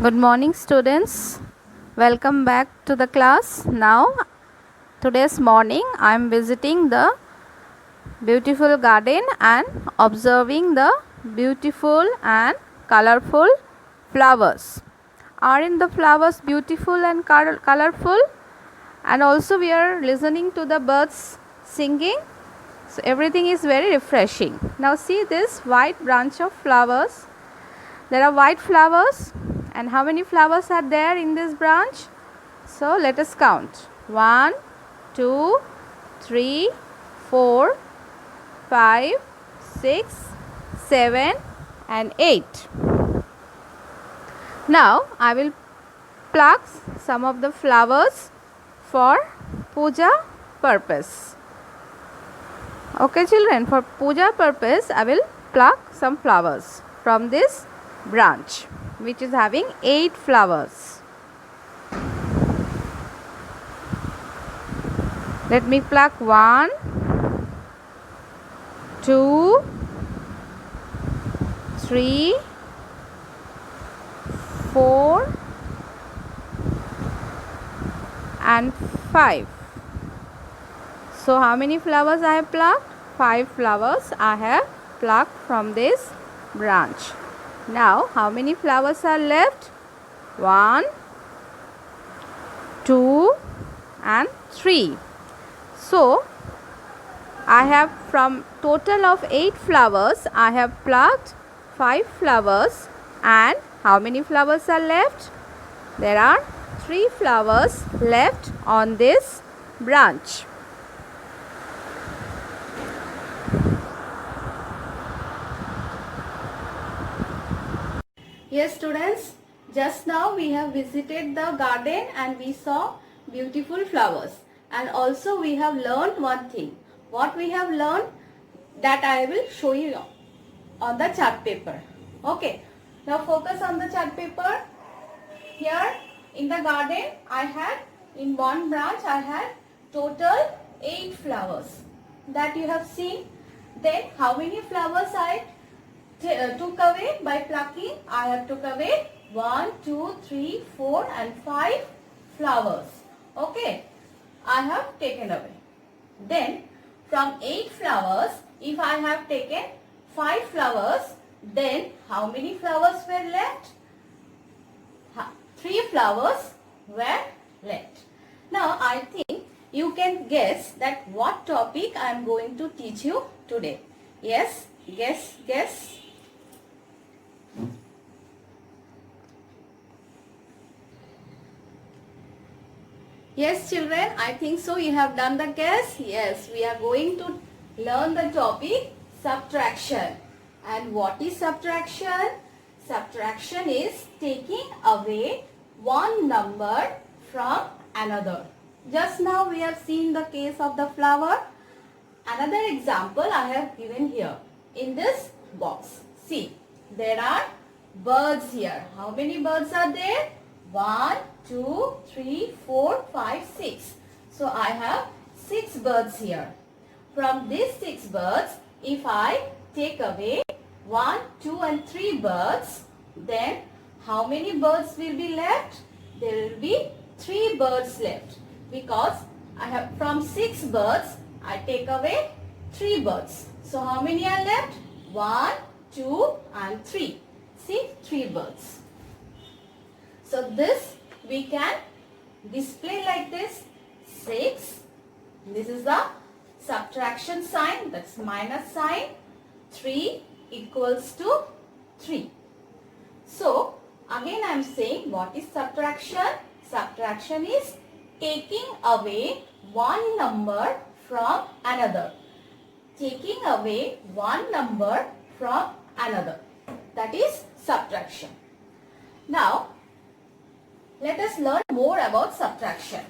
Good morning, students. Welcome back to the class. Now, today's morning, I am visiting the beautiful garden and observing the beautiful and colorful flowers. Aren't the flowers beautiful and colorful? And also, we are listening to the birds singing. So, everything is very refreshing. Now, see this white branch of flowers. There are white flowers, and how many flowers are there in this branch? So let us count. 1, 2, 3, 4, 5, 6, 7 and 8. Now I will pluck some of the flowers for puja purpose. Okay children, for puja purpose I will pluck some flowers from this branch which is having 8 flowers. Let me pluck 1, 2, 3, 4 and 5. So how many flowers I have plucked? 5 flowers I have plucked from this branch. Now, how many flowers are left? 1, 2 and 3. So, I have from total of 8 flowers, I have plucked 5 flowers and how many flowers are left? There are 3 flowers left on this branch. Yes students, just now we have visited the garden and we saw beautiful flowers, and also we have learned one thing. What we have learned, that I will show you on the chart paper. Okay, now focus on the chart paper. Here in the garden I had, in one branch I had total 8 flowers that you have seen. Then how many flowers I took away by plucking? I have took away 1, 2, 3, 4 and 5 flowers. Okay, I have taken away. Then from 8 flowers, if I have taken 5 flowers, then how many flowers were left? 3 flowers were left. Now I think you can guess that what topic I am going to teach you today. Yes, guess. Yes children, I think so you have done the guess. Yes, we are going to learn the topic subtraction. And what is subtraction? Subtraction is taking away one number from another. Just now we have seen the case of the flower. Another example I have given here in this box. See, there are birds here. How many birds are there? 1, 2, 3, 4, 5, 6. So I have 6 birds here. From these 6 birds, if I take away 1, 2 and 3 birds, then how many birds will be left? There will be 3 birds left, because I have from 6 birds I take away 3 birds. So how many are left? 1, 2 and 3. See, 3 birds. So this we can display like this. 6. This is the subtraction sign, that's minus sign. 3 equals to 3. So again I am saying, what is subtraction? Subtraction is taking away one number from another. Taking away one number from another. That is subtraction. Now let us learn more about subtraction.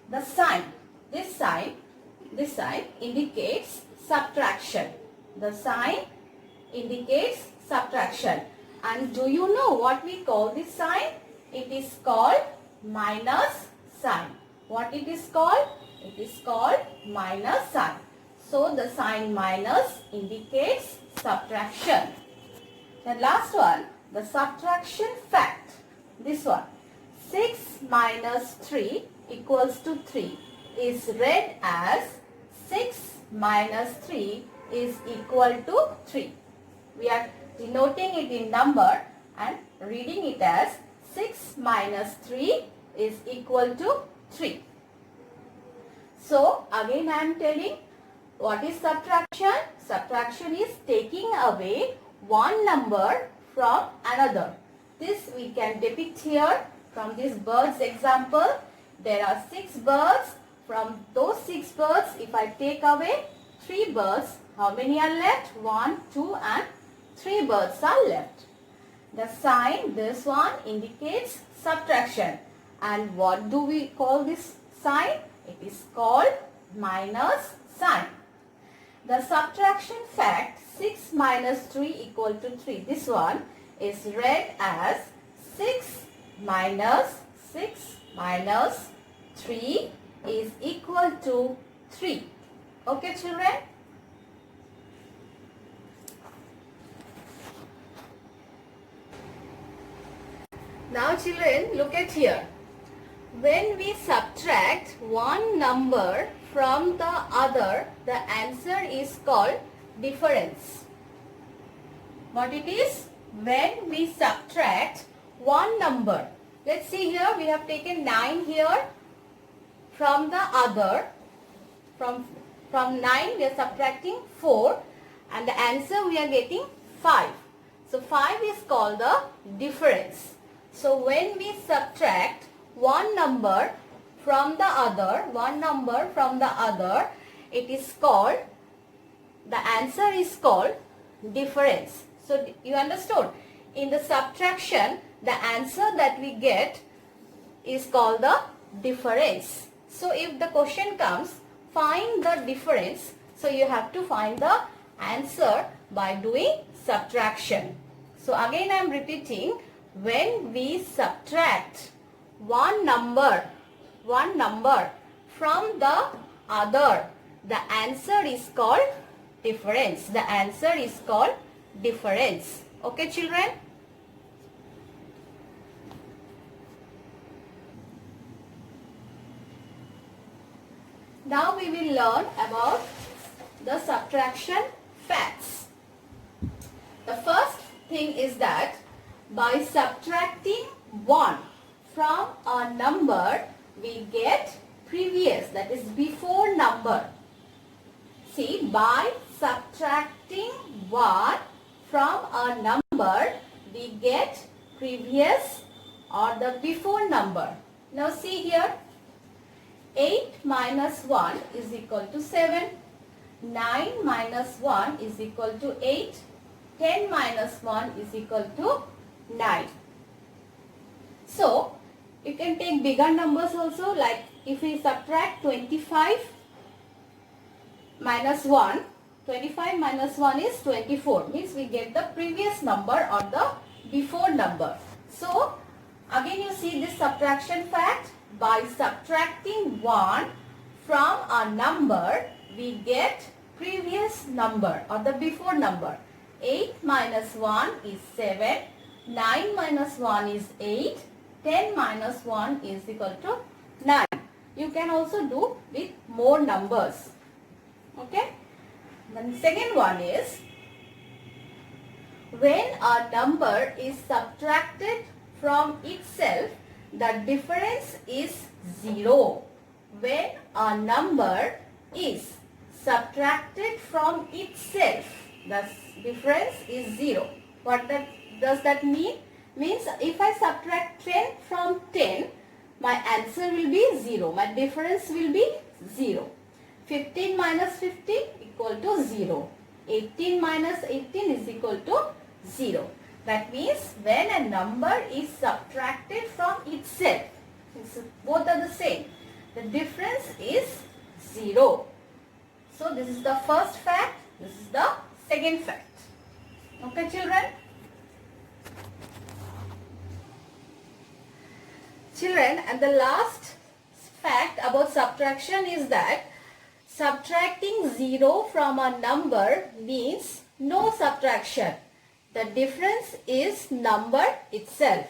The sign, this sign indicates subtraction. The sign indicates subtraction. And do you know what we call this sign? It is called minus sign. What it is called? It is called minus sign. So the sign minus indicates subtraction. The last one, the subtraction fact. This one. 6 minus 3 equals to 3 is read as 6 minus 3 is equal to 3. We are denoting it in number and reading it as 6 minus 3 is equal to 3. So again I am telling, what is subtraction? Subtraction is taking away one number from another. This we can depict here from this birds example. There are 6 birds. From those 6 birds, if I take away 3 birds, how many are left? 1, 2 and 3 birds are left. The sign, this one, indicates subtraction. And what do we call this sign? It is called minus sign. The subtraction fact 6 minus 3 equal to 3. This one is read as 6 minus 3 is equal to 3. Okay, children? Now children, look at here. When we subtract one number from the other, the answer is called difference. What it is? When we subtract one number. Let's see here, we have taken 9 here from the other. From 9 we are subtracting 4 and the answer we are getting 5. So 5 is called the difference. So when we subtract one number from the other, it is called, the answer is called difference. So you understood? In the subtraction, the answer that we get is called the difference. So if the question comes, find the difference, so you have to find the answer by doing subtraction. So again I am repeating, when we subtract one number from the other, the answer is called difference. The answer is called difference. Okay, children? Now we will learn about the subtraction facts. The first thing is that by subtracting 1 from a number, we get previous, that is before number. See, by subtracting 1 from a number, we get previous or the before number. Now see here, 8 minus 1 is equal to 7. 9 minus 1 is equal to 8. 10 minus 1 is equal to 9. So, you can take bigger numbers also, like if we subtract 25 minus 1, 25 minus 1 is 24, means we get the previous number or the before number. So, again you see this subtraction fact, by subtracting 1 from a number, we get previous number or the before number. 8 minus 1 is 7, 9 minus 1 is 8, 10 minus 1 is equal to 9. You can also do with more numbers. Okay. Then second one is, when a number is subtracted from itself, the difference is 0. When a number is subtracted from itself, the difference is 0. What does that mean? Means if I subtract 10 from 10, my answer will be 0. My difference will be 0. 15 minus 15 equal to 0. 18 minus 18 is equal to 0. That means when a number is subtracted from itself, both are the same, the difference is 0. So this is the first fact, this is the second fact. Okay, children? Children, and the last fact about subtraction is that subtracting 0 from a number means no subtraction. The difference is number itself.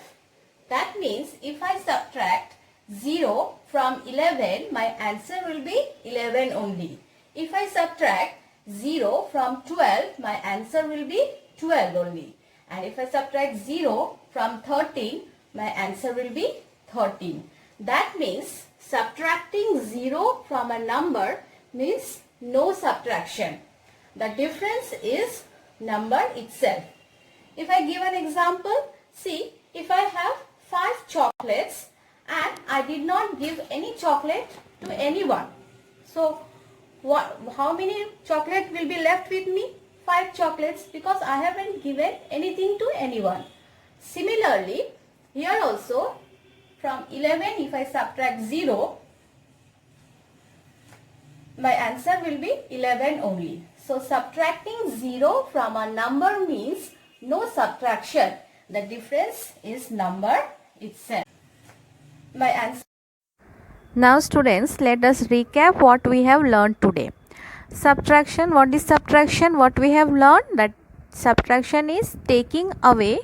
That means if I subtract 0 from 11, my answer will be 11 only. If I subtract 0 from 12, my answer will be 12 only. And if I subtract 0 from 13, my answer will be 13. That means subtracting 0 from a number means no subtraction. The difference is number itself. If I give an example, see, if I have 5 chocolates and I did not give any chocolate to anyone. So, how many chocolate will be left with me? 5 chocolates, because I haven't given anything to anyone. Similarly, here also from 11, if I subtract 0, my answer will be 11 only. So subtracting 0 from a number means no subtraction. The difference is number itself. My answer. Now students, let us recap what we have learned today. Subtraction, what is subtraction? What we have learned, that subtraction is taking away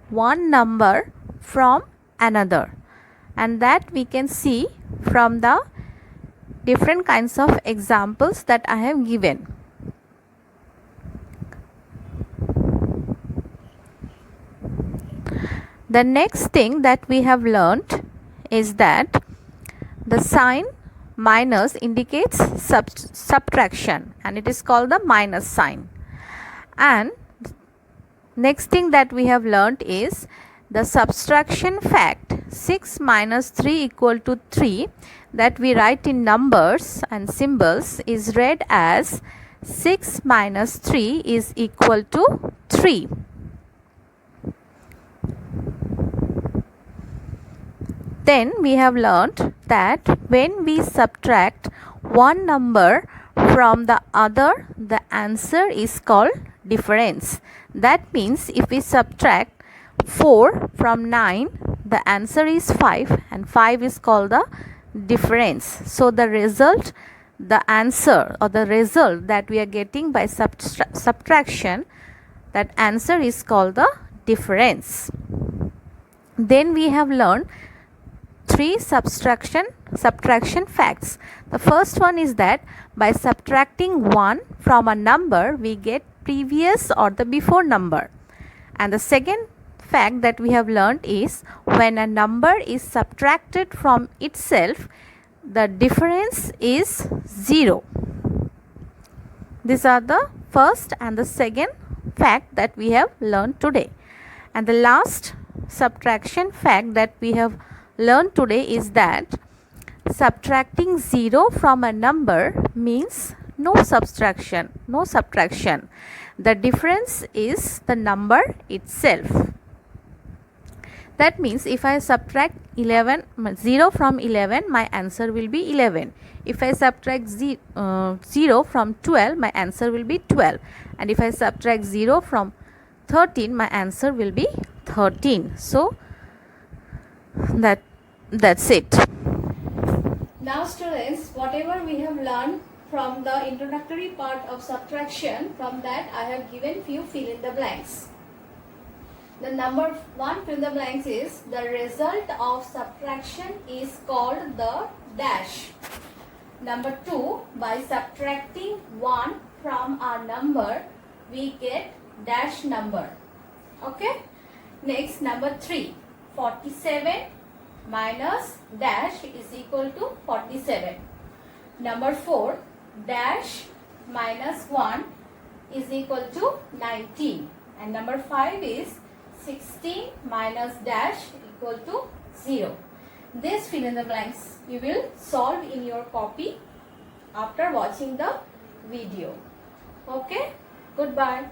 one number from another, and that we can see from the different kinds of examples that I have given. The next thing that we have learned is that the sign minus indicates subtraction, and it is called the minus sign. And next thing that we have learned is the subtraction fact 6 minus 3 equal to 3 that we write in numbers and symbols is read as 6 minus 3 is equal to 3. Then we have learned that when we subtract one number from the other, the answer is called difference. That means if we subtract 4 from 9, the answer is 5, and 5 is called the difference. So the result, the answer or the result that we are getting by subtraction, that answer is called the difference. Then we have learned 3 subtraction facts. The first one is that by subtracting 1 from a number, we get previous or the before number. And the second fact that we have learned is when a number is subtracted from itself, the difference is 0. These are the first and the second fact that we have learned today. And the last subtraction fact that we have learned today is that subtracting 0 from a number means no subtraction. The difference is the number itself. That means if I subtract 0 from 11, my answer will be 11. If I subtract 0 from 12, my answer will be 12. And if I subtract 0 from 13, my answer will be 13. So that's it. Now students, whatever we have learned from the introductory part of subtraction, from that I have given few fill in the blanks. The number 1 fill in the blanks is the result of subtraction is called the dash. Number 2, by subtracting 1 from a number, we get dash number. Okay. Next, number 3, 47 minus dash is equal to 47. Number 4, dash minus 1 is equal to 19. And number 5 is 16 minus dash equal to 0. This fill in the blanks you will solve in your copy after watching the video. Okay, goodbye.